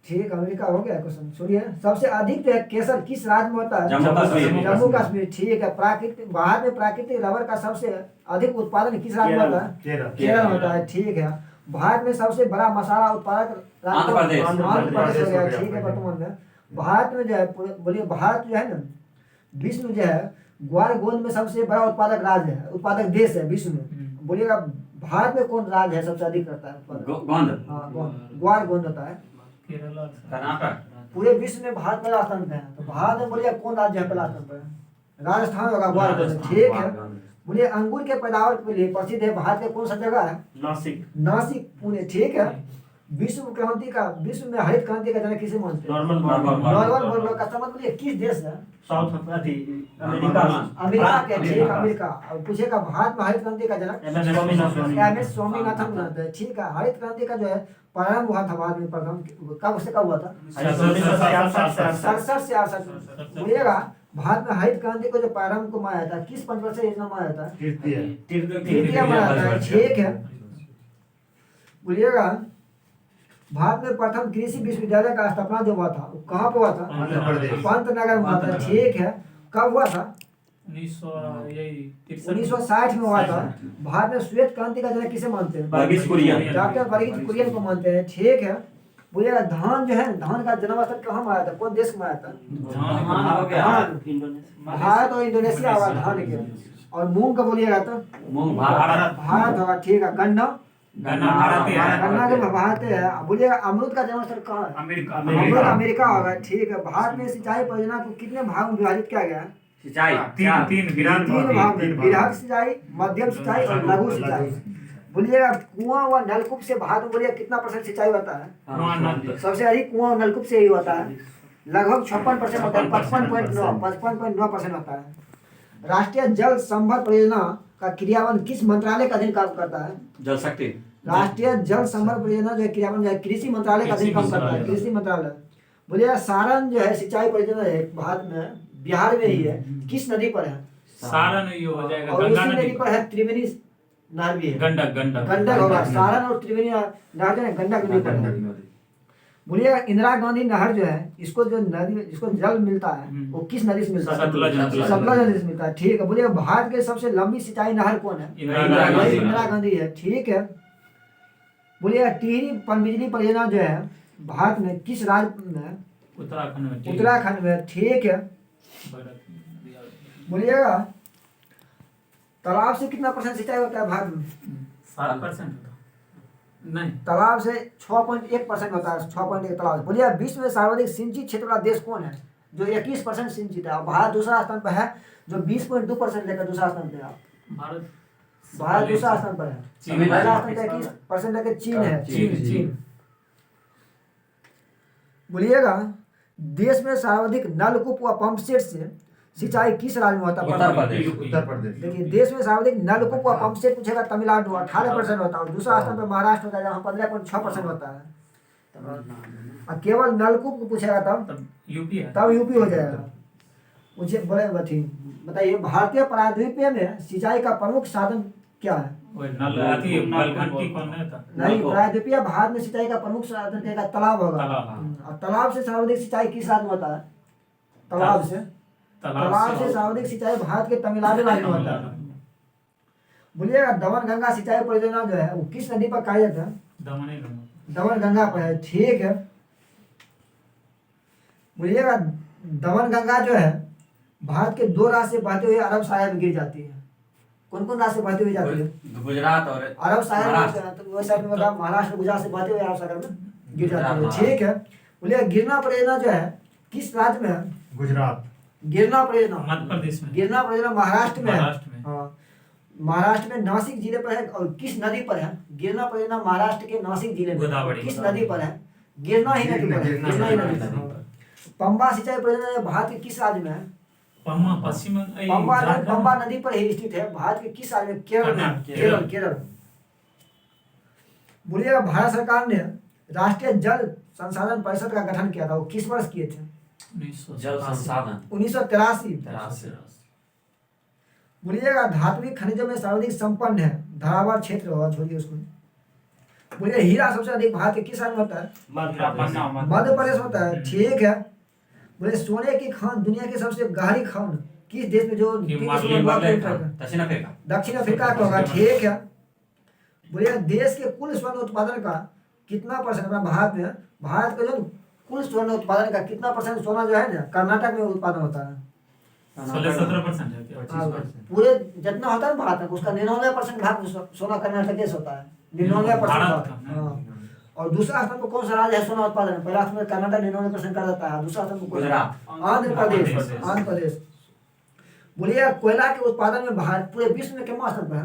ठीक, अमेरिका हो गया क्वेश्चन। सुनिए सबसे अधिक जो है केसर किस राज्य में होता है? जम्मू कश्मीर, ठीक है। प्राकृतिक भारत में प्राकृतिक रबर का सबसे अधिक उत्पादन किस राज्य में होता है? केरल में होता है, ठीक है। भारत में सबसे बड़ा मसाला उत्पादक आंध्र प्रदेश हो गया, ठीक है। वर्तमान में भारत में जो है बोलिए भारत जो है ना विश्व में जो है ग्वार गोंद में सबसे बड़ा उत्पादक राज्य है, उत्पादक देश है विश्व में। बोलिएगा भारत में कौन राज्य है सबसे अधिक करता है? गोंद। हाँ, ग्वार गोंद होता है। कर्नाटक। पूरे विश्व में भारत पहला स्थान पे है, तो भारत में बोलिए कौन राज्य है पहला स्थान पे? राजस्थान होगा, ग्वार गोंद, ठीक है। बोलिए अंगूर के पैदावार के लिए प्रसिद्ध है भारत के कौन सा जगह है? नासिक पुणे, ठीक है। विश्व में हरित क्रांति का जनक किसे मानते हैं? नॉर्मन बोर्लॉग का समझ बोलिए किस देश है? साउथ अमेरिका के, ठीक, अमेरिका। अब पूछेगा भारत में हरित क्रांति का जनक MS स्वामीनाथन बनाते हैं, ठीक है। हरित क्रांति का जो है प्रारंभ हुआ था भारत में प्रथम कब हुआ था? 67 से 68। बोलिएगा भारत में हरित क्रांति को जो प्रारंभ को माना जाता है किस पंचवर्षीय योजना माना जाता है? तृतीय माना जाता है, ठीक है। बोलिएगा भारत में प्रथम कृषि विश्वविद्यालय का स्थापना जो हुआ था वो कहाँ पे हुआ था? पंतनगर में हुआ था, ठीक है। कब हुआ था? 1960 में हुआ था। भारत में श्वेत क्रांति का जनक किसे मानते हैं? डॉक्टर वर्गीज कुरियन को मानते हैं, ठीक है। बोलिएगा धान जो है धान का जन्मस्थल कहाँ माना था? कौन देश में आया था? भारत और इंडोनेशिया हुआ धान के। और मूंग का बोलिएगा तो भारत होगा, ठीक है। गन्ना के भारत है। बोलिएगा अमरूद का जन्मस्थल कहाँ है? अमरूद अमेरिका होगा, ठीक है। भारत में सिंचाई परियोजना को कितने भाग में विभाजित किया गया है? तीन भाग में, वृहद सिंचाई, मध्यम सिंचाई और लघु सिंचाई। बोलिएगा कुआं व नलकूप से भारत में बोलिए कितना % सिंचाई होता है? सबसे अधिक कुआं और नलकूप से ही होता है, लगभग 56% होता है, 55.9% होता है। राष्ट्रीय जल संवर्धन परियोजना का क्रियान्वयन किस मंत्रालय का अधीन काम करता है? जल शक्ति। राष्ट्रीय जल संवर्धन परियोजना जो है क्रियान्वयन जो है कृषि मंत्रालय का अधीन काम करता है, कृषि मंत्रालय। बोलिए सारण जो है सिंचाई परियोजना है भारत में, बिहार में ही है, किस नदी पर है? सारण ये हो जाएगा और उसी नदी पर है त्रिवेणी नहर भी है। गंडक गंडक गंडक होगा, सारण और त्रिवेणी नहर जो है गंडक नदी पर है। गंडक नदी। बोलिएगा इंदिरा गांधी नहर जो है, इसको जो नदी, इसको जल मिलता है वो किस नदी से मिलता है? सतलज नदी। सतलज नदी से मिलता है। ठीक है। बोलिए भारत के सबसे लंबी सिंचाई नहर कौन है? इंदिरा वही गांधी। इंदिरा गांधी है। ठीक है। बोलिए टिहरी पनबिजली परियोजना जो है भारत में किस राज्य में? उत्तराखंड में उत्तराखंड में। ठीक है। भारत बोलिएगा तालाब से कितना % सिंचाई होता है भारत में? 7% होता नहीं तालाब से 6.1% होता है। 6.1 तालाब से। बोलिए विश्व में सर्वाधिक सिंचित क्षेत्र वाला देश कौन है? जो 21% सिंचित है। और भारत दूसरा स्थान पर है जो 20.2% लेकर दूसरा स्थान पर है। भारत दूसरा स्थान पर है। चीन। पहला स्थान पर 21% लेकर चीन है। चीन। बोलिएगा देश में सर्वाधिक नलकूप व पंप सेट से सिंचाई किस राज्य में होता है? उत्तर प्रदेश। उत्तर प्रदेश। देखिए देश में सर्वाधिक नलकूप व पंप सेट पूछेगा तमिलनाडु 18% होता है। और दूसरा स्थान पर महाराष्ट्र होता है जहाँ 15.6% होता है। और केवल नलकूप पूछेगा तब यूपी है तब यूपी हो जाएगा। मुझे बोले बताइए भारतीय प्रायद्वीपीय में सिंचाई का प्रमुख साधन क्या है? वो नल आती नलघंटी कौन है था नहीं, प्रायद्वीपीय भारत में सिंचाई का प्रमुख साधन क्या है? तालाब होगा। तालाब। और तालाब से सर्वाधिक सिंचाई किस राज्य में होता है? तालाब से तालाब से सर्वाधिक सिंचाई भारत के तमिलनाडु राज्य में होता है। बोलिएगा दमन गंगा सिंचाई परियोजना जो है वो किस नदी पर कार्यरत है? दमन गंगा पर है। ठीक है। बोलिएगा दमन गंगा जो है भारत के 2 राज्य से बहते हुए अरब सागर में गिर जाती है। कौन कौन राज्य से बहते हुए जाती है? गुजरात और अरब सागर में, तो वो साइड में होगा महाराष्ट्र गुजरात से बहते हुए अरब सागर में गिर जाती है। ठीक है। बोलिए गिरना परियोजना जो है किस राज्य में है? गुजरात। गिरना परियोजना मध्य प्रदेश में गिरना परियोजना महाराष्ट्र में है। महाराष्ट्र में। हाँ, महाराष्ट्र में नासिक जिले पर है। और किस नदी पर है? गिरना परियोजना महाराष्ट्र के नासिक जिले में। गोदावरी। किस नदी पर है? गिरना ही नदी पर है। गिरना ही नदी पर है। पंबा सिंचाई परियोजना भारत के किस राज्य में है? पम्मा पश्चिम पंबा नदी पर ही स्थित है। भारत के किस राज्य में? केरल में। केरल। केरल। बोलिएगा भारत सरकार ने राष्ट्रीय जल संसाधन परिषद का गठन किया था, वो किस वर्ष किए थे? जल संसाधन 1983। बोलिएगा धात्विक खनिजों में सर्वाधिक संपन्न है धरावर क्षेत्र होगा, छोड़िए उसको। बोलिए हीरा सबसे अधिक भारत के किस राज्य में होता है? मध्य प्रदेश में होता है। ठीक है। बोले सोने की खान दुनिया की सबसे गहरी खान किस देश में जो दक्षिण अफ्रीका। दक्षिण अफ्रीका का होगा। ठीक है। बोलिए देश के कुल स्वर्ण उत्पादन का कितना % अपना भारत में? भारत का जो कुल स्वर्ण उत्पादन का कितना % सोना जो है ना कर्नाटक में उत्पादन होता है? 16-17% है क्या? हाँ, पूरे जितना होता है भारत में उसका 99% भाग सोना कर्नाटक से होता है। 99%। और दूसरा स्थान पर कौन सा राज्य है सोना उत्पादन में? पहला स्थान कर्नाटक 99% कर देता है। दूसरा स्थान पर गुजरात। आंध्र प्रदेश। बोलिए कोयला के उत्पादन में भारत पूरे विश्व में कितना स्थान पर है?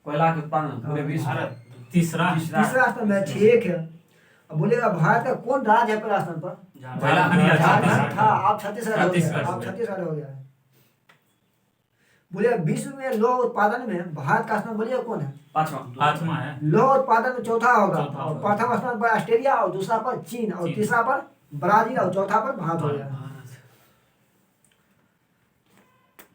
कोयला के उत्पादन पूरे विश्व में तीसरा स्थान में। ठीक है। अब बोलिएगा भारत का कौन राज्य है पहला स्थान पर? झारखंड था। आप छत्तीसगढ़ हो गया है। बोलिए विश्व में लौह उत्पादन में भारत का स्थान बोलिए कौन है? 5वां है। लौह उत्पादन में चौथा होगा। और प्रथम स्थान पर ऑस्ट्रेलिया और दूसरा पर चीन और तीसरा पर ब्राजील और चौथा पर भारत हो गया।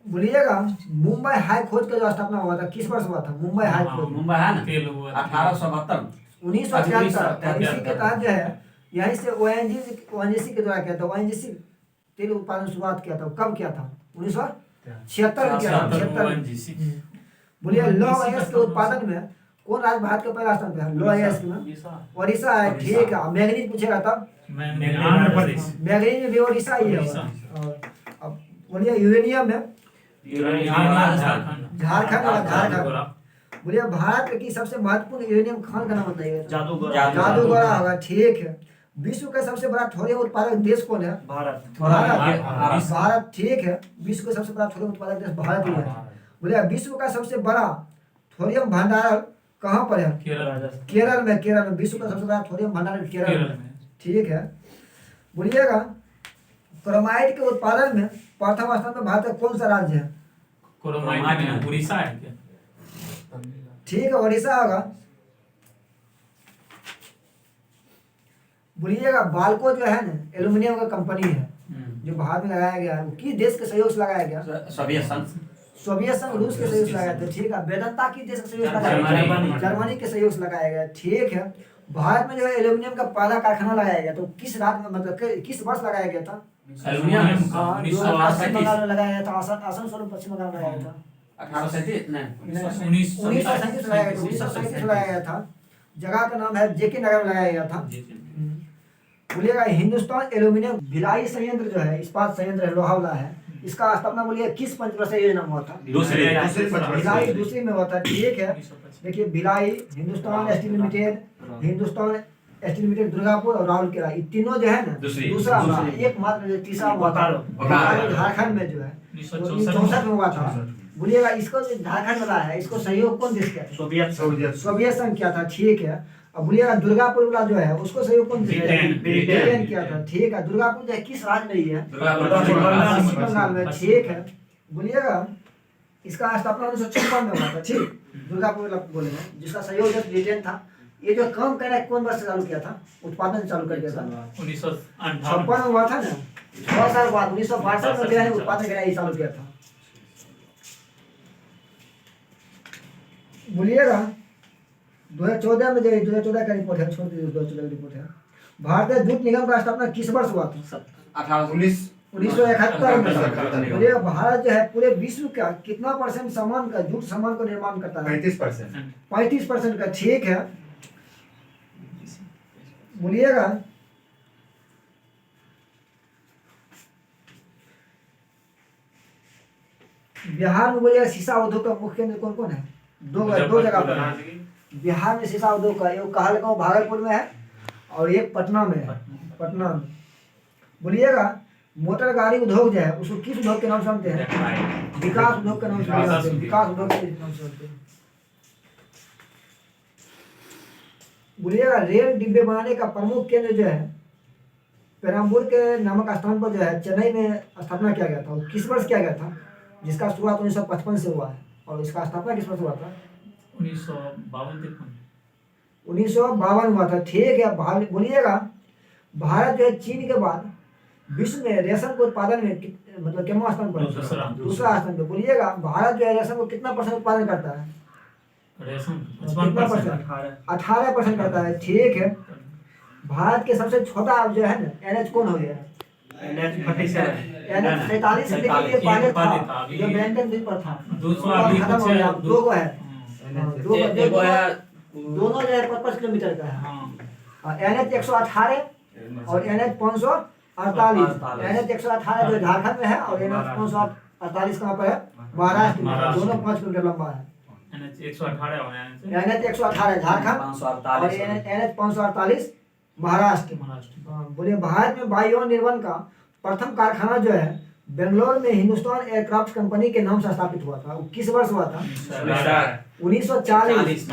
बोलिएगा मुंबई हाई कोर्ट का जो स्थापना हुआ था किस वर्ष हुआ था? मुंबई हाई कोर्ट मुंबई है ना 1872 1973। इसी के तहत जो है यहीं से ओएनजीसी के द्वारा किया था। ओएनजीसी तेल उत्पादन शुरुआत किया था। कब किया था? 1976 में किया था। 76। बोलिए लौह अयस्क के उत्पादन में कौन राज्य भारत के पहला स्थान पे है? लौह अयस्क में ओडिशा है। ठीक है। मैग्नीज पूछेगा तब आंध्र प्रदेश। मैग्नीज में भी ओडिशा ही है। और अब बोलिए यूरेनियम में झारखंड। बोलिए भारत की सबसे महत्वपूर्ण यूरेनियम खान का नाम बताइए। जादूगोरा होगा। ठीक है। विश्व का सबसे बड़ा थोरियम उत्पादक देश कौन है? भारत। ठीक है। विश्व का सबसे बड़ा थोरियम उत्पादक देश भारत ही है। बोलिए विश्व का सबसे बड़ा थोरियम भंडार कहाँ पर है? केरल में। विश्व का सबसे बड़ा थोरियम भंडार केरल में। ठीक है। बोलिएगा क्रोमाइट के उत्पादन में प्रथम स्थान पर भारत का कौन सा राज्य है? उड़ीसा है क्या? ठीक है। ओडिशा होगा। बोलिएगा बाल्को जो है ना एल्यूमिनियम का कंपनी है जो भारत में लगाया गया है, वो किस देश के सहयोग से लगाया गया? सोवियत संघ रूस के सहयोग से लगाया था, ठीक है। वेदांता की देश का सहयोग से लगाया गया, जर्मनी के सहयोग से लगाया गया, ठीक है। भारत में जो है एल्यूमिनियम का पहला कारखाना लगाया गया, तो किस राज्य में, मतलब किस वर्ष लगाया गया था? एल्युमिनियम हाँ, जो 1937 पश्चिम बंगाल में लगाया गया था, आसनसोल पश्चिम बंगाल में लगाया था। 1837 नहीं 1937 लगाया गया, 1937 लगाया गया था। जगह का नाम है जेके नगर में लगाया गया था। बोलिएगा हिंदुस्तान एल्यूमिनियम भिलाई संयंत्र जो है, इस्पात संयंत्र है, लोहा वाला है, इसका स्थापना बोलिए किस पंचवर्षीय योजना में हुआ था? दूसरे भिलाई दूसरी में हुआ था, ठीक है। देखिए Bhilai, Hindustan steel limited, Hindustan steel limited Durgapur और राउरकेला, ये तीनों जो है ना दूसरा हुआ, एकमात्र जो तीसरा हुआ था बोकारो झारखंड में जो है 1964 में हुआ था। बोलिएगा इसको जो झारखंड वाला है, इसको सहयोग कौन देश किया था? सोवियत संघ किया था, ठीक है। अब बोलिएगा दुर्गापुर वाला जो है उसको सहयोग कौन देश किया था? ब्रिटेन किया था, ठीक है। दुर्गापुर जो है किस राज्य में ही है? पश्चिम बंगाल में, ठीक है। बोलिएगा इसका स्थापना 1956 में हुआ था, ठीक। दुर्गापुर वाला बोले हैं, जिसका सहयोग ब्रिटेन था। ये जो काम करना कौन वर्ष से चालू किया था? उत्पादन चालू कर दिया था 1956 में हुआ था ना, 6 साल बाद 1962 में गया उत्पादन करना चालू किया था। बोलिएगा 2014 में जो 2014 का रिपोर्ट है, छोड़ दीजिए, 2014 का रिपोर्ट है। भारतीय जूट निगम का स्थापना किस वर्ष हुआ था? 1971 में। बोलिएगा भारत जो है पूरे विश्व का कितना % सामान का, जूट सामान को निर्माण करता है? 35%। 35% का, ठीक है। बोलिएगा बिहार में बोलिएगा शीशा उद्योग का मुख्य केंद्र कौन कौन है? दो जगह पर है बिहार में शीशा उद्योग का, एक कहलगांव भागलपुर में है और एक पटना में है, पटना में। बोलिएगा मोटर गाड़ी उद्योग जो है उसको किस उद्योग के नाम से जानते हैं? विकास उद्योग के नाम से जानते हैं, विकास उद्योग के नाम से जानते हैं। बोलिएगा रेल डिब्बे बनाने का प्रमुख केंद्र जो है पेराम्बूर के नामक स्थान पर जो है चेन्नई में स्थापना किया गया था, वो किस वर्ष किया गया था? जिसका शुरुआत 1955 से हुआ है और इसका स्थापना किस वर्ष हुआ था? 1952 हुआ था, ठीक है। बोलिएगा भारत जो है चीन के बाद विश्व में रेशम के उत्पादन में मतलब कितना स्थान पर? दूसरा स्थान पे। बोलिएगा भारत जो है रेशम को कितना % उत्पादन करता है? कितना %? 18% करता है, ठीक है। भारत के सबसे छोटा जो है ना NH कौन हो गया? NH 47 से लेकर ये पहले था, जो ब्रैंटन द्वीप पर था, खत्म हो गया, 2 को है, दोनों जो है 55 किलोमीटर का है। NH 118 और NH 548। NH 118 जो झारखंड में है और NH 548 कहाँ पर है? महाराष्ट्र में, दोनों 5 किलोमीटर लंबा है। NH 118 झारखंड और NH 548 महाराष्ट्र। बोलिए भारत में वायुयान निर्माण का प्रथम कारखाना जो है बेंगलोर में हिंदुस्तान एयरक्राफ्ट कंपनी के नाम से स्थापित हुआ था, वो किस वर्ष हुआ था? 1940।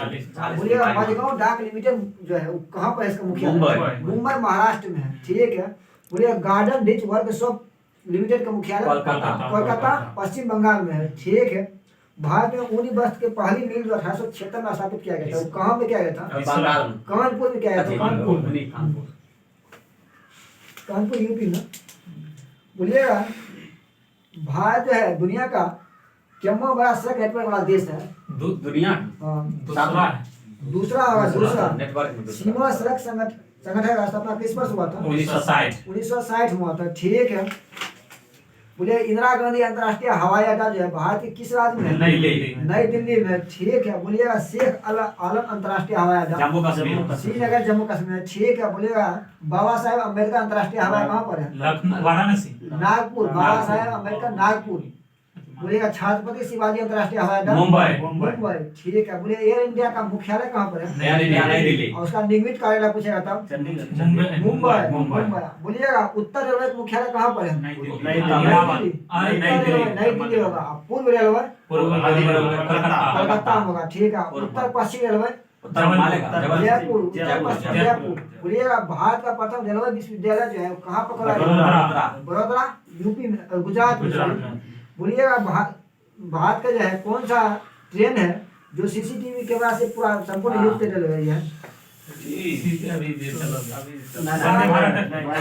बोलिएगा माझगांव डाक लिमिटेड जो है वो कहाँ पर है? इसका मुख्यालय मुंबई महाराष्ट्र में है, ठीक है। बोलिएगा गार्डन रिच वर्कशॉप लिमिटेड का मुख्यालय कोलकाता पश्चिम बंगाल में है, ठीक है। भारत में ऊनी वस्त्र के पहली मिल जो 1876 में स्थापित किया गया था, वो कहाँ पे किया गया था? कानपुर में किया गया था, कानपुर यूपी में। बोलिएगा भारत जो है दुनिया का कितना बड़ा सड़क नेटवर्क वाला देश है? दुनिया दूसरा नेटवर्क सीमा सड़क संगठन का स्थापना किस वर्ष हुआ था? 1960 में हुआ था, ठीक है। बोले इंदिरा गांधी अंतर्राष्ट्रीय हवाई अड्डा जो है भारत के किस राज्य में है? नई दिल्ली में, ठीक है। बोलिएगा शेख आलम अंतर्राष्ट्रीय हवाई अड्डा श्रीनगर जम्मू कश्मीर, ठीक है। बोलिएगा बाबा साहेब अम्बेडकर अंतर्राष्ट्रीय हवाई कहाँ पर है? वाराणसी, नागपुर, बाबा साहेब अम्बेडकर नागपुर। बोलिएगा छत्रपति शिवाजी अंतर्राष्ट्रीय हवाई अड्डा मुंबई, ठीक है। बोलिए एयर इंडिया का मुख्यालय कहाँ पर है? नई दिल्ली। और उसका निगमित कार्यालय पूछेगा तब मुंबई। बोलिएगा उत्तर रेलवे का मुख्यालय कहाँ पर है? नई दिल्ली होगा। पूर्व रेलवे कलकत्ता होगा, ठीक है। उत्तर पश्चिम रेलवे जयपुर, उत्तर पश्चिम जयपुर। बोलिएगा भारत का प्रथम रेलवे विश्वविद्यालय जो है कहाँ पर खुला? बड़ोदरा यूपी में, गुजरात में। बोलिएगा भारत का जो है कौन सा ट्रेन है जो CCTV कैमरा से पूरा संपूर्ण युक्त रेलवे है?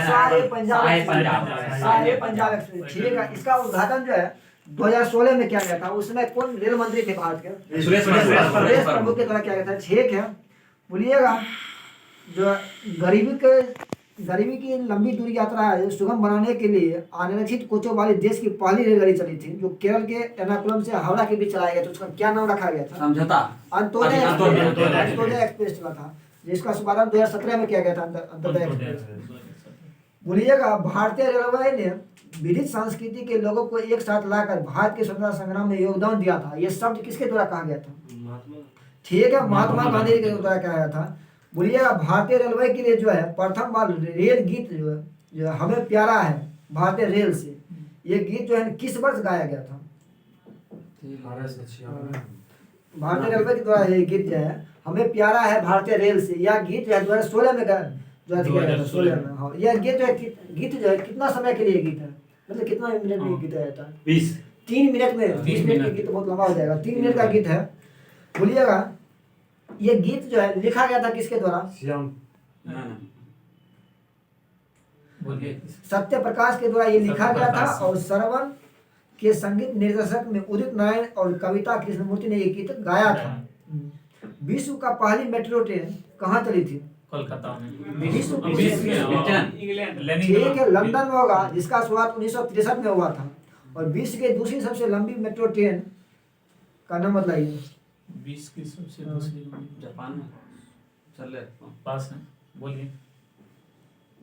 सारे पंजाब एक्सप्रेस, ठीक है। इसका उद्घाटन जो है 2016 में किया गया था। उसमें कौन रेल मंत्री थे भारत के? सुरेश सुरेश प्रभु के द्वारा किया गया था। ठीक है, बोलिएगा जो गरीबी की लंबी दूरी यात्रा है सुगम बनाने के लिए अनारक्षित कोचों वाली देश की पहली रेलगाड़ी चली थी, जो केरल के एर्नाकुलम से हावड़ा के बीच चलाया गया था। उसका क्या नाम रखा गया था? समझौता अंत्योदय एक्सप्रेस चला था, जिसका शुभारंभ 2017 में किया गया था। अंत्योदय एक्सप्रेस। बोलिएगा भारतीय रेलवे ने विविध संस्कृति के लोगों को एक साथ लाकर भारत के स्वतंत्रता संग्राम में योगदान दिया था। ये शब्द किसके द्वारा कहा गया था? ठीक है, महात्मा गांधी के द्वारा कहा गया था। बोलिएगा भारतीय रेलवे के लिए जो है प्रथम बार रेल गीत जो हमें प्यारा है भारतीय रेल से, ये गीत जो है किस वर्ष गाया गया था? भारतीय रेलवे के द्वारा ये गीत जो है हमें प्यारा है भारतीय रेल से, यह गीत जो है 2016 में जो है 2016 में। हाँ, यह गीत जो है कितना समय के लिए गीत है, मतलब कितना मिनट में गीत है? 3 मिनट में। 20 मिनट का गीत बहुत लंबा हो जाएगा, 3 मिनट का गीत है। बोलिएगा ये गीत जो है लिखा गया था किसके द्वारा? सत्य प्रकाश के द्वारा ये लिखा गया था। और श्रवण के संगीत निर्देशक में उदित नारायण और कविता कृष्णमूर्ति ने ये गीत गाया था। विश्व का पहली मेट्रो ट्रेन कहाँ चली थी? कोलकाता में। विश्व इंग्लैंड ठीक है, लंदन में होगा, जिसका शुरुआत 1963 में हुआ था। और विश्व की दूसरी सबसे लंबी मेट्रो ट्रेन का नाम बताइए। विश्व की सबसे दूसरी जापान में चल पास है, बोलिए।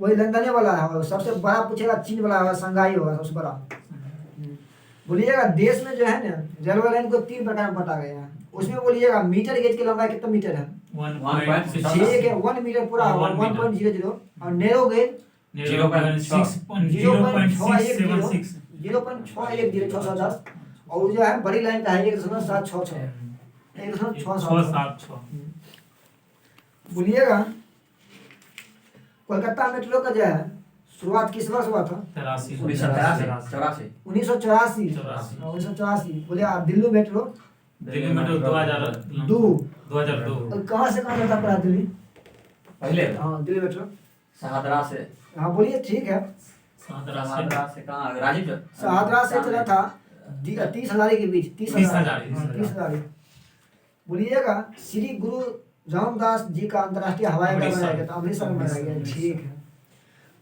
वही लंदन वाला है। और सबसे बड़ा पूछेगा चीन वाला होगा, शंघाई होगा सबसे बड़ा। बोलिएगा देश में जो है ना रेलवे लाइन को 3 प्रकार में बांटा गया है। उसमें बोलिएगा मीटर गेज की लंबाई कितना मीटर है? 1.6 ठीक है, 1 मीटर पूरा 1.00। और नैरो गेज 0.610। और जो है बड़ी लाइन का है 1.766। 1.666। बोलिएगा कोलकाता मेट्रो का जो है शुरुआत किस वर्ष हुआ था? 1984। 1984। बोले आप दिल्ली मेट्रो 2002। कहाँ से कहाँ जाता पड़ा दिल्ली? पहले हाँ, दिल्ली मेट्रो शहादरा से। हाँ बोलिए। ठीक है, शहादरा से कहाँ? राजीव शहादरा से चला था 30,000 के बीच। 30,000। बोलिएगा श्री गुरु रामदास जी का अंतर्राष्ट्रीय हवाई अड्डा बनाया गया था, अमृतसर में बनाया गया। ठीक है,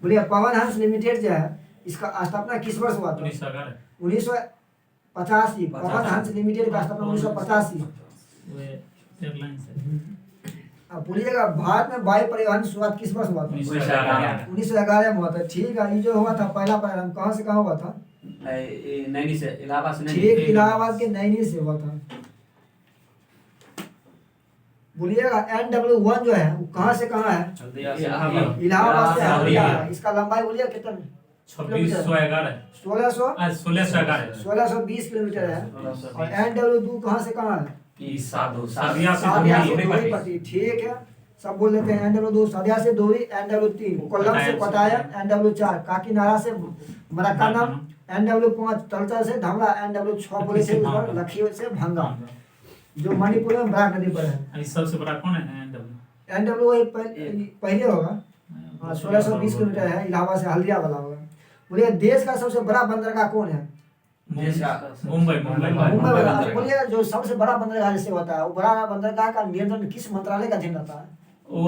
बोलिए पवन हंस लिमिटेड जो है इसका स्थापना किस वर्ष हुआ था? 1985। पवन हंस लिमिटेड का स्थापना 1985। अब बोलिएगा भारत में वायु परिवहन शुरुआत किस वर्ष हुआ था? 1911 में हुआ था। ठीक है, ये जो हुआ था पहला प्रारंभ कहाँ से कहाँ हुआ था? नैनी से, इलाहाबाद से। ठीक, इलाहाबाद के नैनी से हुआ था। बोलिएगा NW1 जो है वो कहाँ से कहाँ है? इलाहाबाद से हल्दिया। इसका लंबाई बोलिए कितना? 1620 किलोमीटर है। और NW2 कहाँ से कहाँ है? सादिया से दोहरी पट्टी। ठीक है, सब बोल लेते हैं। NW2 सादिया से दोहरी। NW3 कोल्लम से पटाया। NW4 काकीनाडा से मरक्कानम। NW5 तलचर से धमला। NW6 बोले से लखीमपुर से भंगा, जो मणिपुर में बराक नदी पर है। सबसे बड़ा कौन है? NW पहले होगा। 1620 किलोमीटर है, इलाहाबाद से हल्दिया वाला होगा। बोलिए देश का सबसे बड़ा बंदरगाह कौन है? मुंबई। वाला। बोलिए जो सबसे बड़ा बंदरगाह जैसे होता है वो बड़ा बंदरगाह का नियंत्रण किस मंत्रालय का अधीन रहता है? वो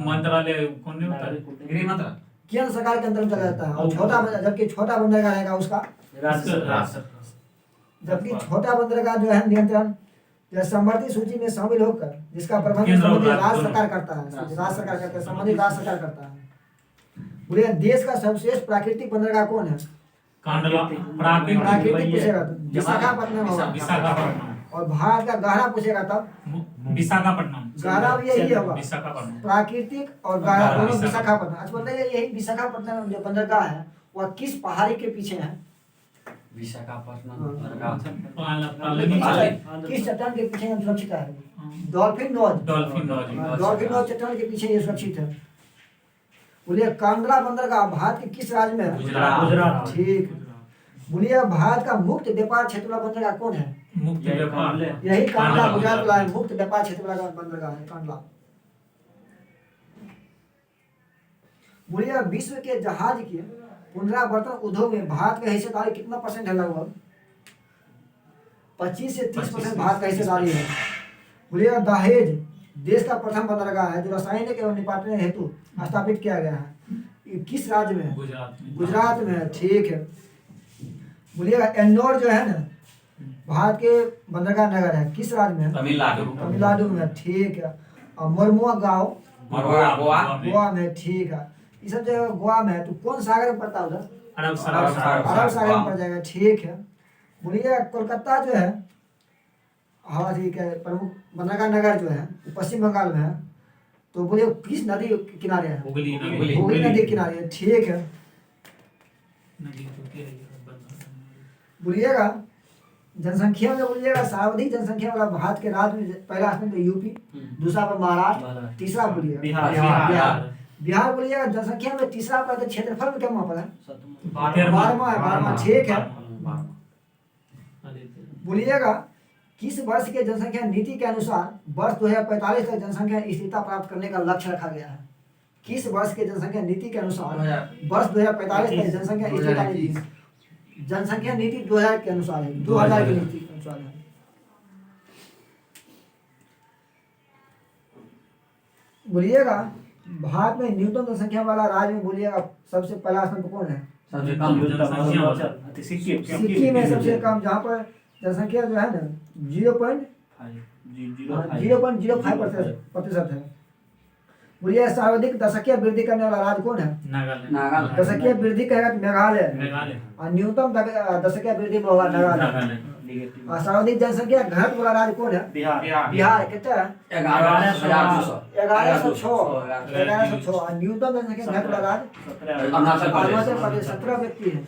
मंत्रालय कौन नहीं होता है? गृह मंत्रालय। केंद्र सरकार के अंतर्गत चला जाता है। और जबकि छोटा बंदरगाह रहेगा उसका, जबकि छोटा बंदरगाह जो है नियंत्रण संवर्धित सूची में शामिल होकर जिसका प्रबंधन संबंधित राज्य सरकार करता है। संबंधित राज्य सरकार करता है। बोलिए देश का सर्वश्रेष्ठ प्राकृतिक बंदरगाह कौन है? प्राकृतिक पूछेगा तो विशाखापट्टनम होगा। और भारत का गहरा पूछेगा तब विशाखापट्टनम। गहरा भी यही होगा। विशाखापट्टनम। प्राकृतिक और गहरा दोनों विशाखापट्टनम। अच्छा बताइए यही विशाखापट्टनम जो बंदरगाह है वह किस पहाड़ी के पीछे है? विशाखापट्टनम किस चट्टान के पीछे सुरक्षित है? डॉल्फिन नोज चट्टान के पीछे ये सुरक्षित है। बोलिए कांडला बंदरगाह भारत के किस राज्य में है? गुजरात। ठीक। बोलिए भारत का मुक्त व्यापार क्षेत्र वाला बंदरगाह कौन है? मुक्त व्यापार यही कांडला गुजरात वाला है। मुक्त व्यापार क्षेत्र वाला बंदरगाह है कांडला। बोलिए विश्व के जहाज के पुनरावर्तन उद्योग में भारत का हिस्सेदारी कितना % है? लगभग 25 से 30% भारत का हिस्सेदारी है। बोलिएगा दहेज देश का प्रथम बंदरगाह है जो रासायनिक एवं निपाटन हेतु स्थापित किया गया है। ये किस राज्य में है? गुजरात में। गुजरात में है, ठीक है। बोलिएगा एन्नोर जो है ना भारत के बंदरगाह नगर है, किस राज्य में है? तमिलनाडु। तमिलनाडु में है, ठीक है। और मोरमुआ गाँव गोवा में, ठीक है। ये सब जगह गोवा में है, तो कौन सागर में पड़ता है उधर? अरब अरब सागर में पड़ जाएगा, ठीक है। बोलिएगा कोलकाता जो है हाँ ठीक है प्रमुख बंदरगाह नगर जो है वो पश्चिम बंगाल में है, तो बोलिए किस नदी के किनारे है? हुगली हुगली नदी के किनारे है, ठीक है। नदी तो क्या है? बोलिएगा जनसंख्या में बोलिएगा सर्वाधिक जनसंख्या वाला भारत के राज्य में पहला स्थान पे यूपी, दूसरा पर महाराष्ट्र, तीसरा बोलिएगा बिहार। बिहार बोलिएगा जनसंख्या में तीसरा पर, क्षेत्रफल में क्या वहाँ पर है? 12वां, ठीक है। बोलिएगा किस वर्ष के जनसंख्या नीति के अनुसार वर्ष 2045 तक जनसंख्या स्थिरता प्राप्त करने का लक्ष्य रखा गया है? किस वर्ष के जनसंख्या नीति के अनुसार वर्ष 2045 तक जनसंख्या स्थिरता नीति, जनसंख्या नीति 2000 के अनुसार है, 2000 की नीति के अनुसार है। बोलिएगा भारत में न्यूनतम जनसंख्या वाला राज्य में बोलिएगा सबसे पहला स्थान पर कौन है? सबसे कम जनसंख्या सिक्किम। सिक्किम में सबसे कम, जहाँ पर जनसंख्या जो है ना 0.05% है। बोलिए सर्वाधिक दशकीय वृद्धि करने वाला राज्य कौन है? नागालैंड। दशकीय वृद्धि कहेगा तो मेघालय, मेघालय। और न्यूनतम दशकीय वृद्धि में होगा नागालैंड। और सर्वाधिक जनसंख्या घनत्व वाला राज्य कौन है? बिहार कितना है? 1106। और न्यूनतम जनसंख्या घनत्व वाला राज्य अरुणाचल प्रदेश, 17 व्यक्ति है।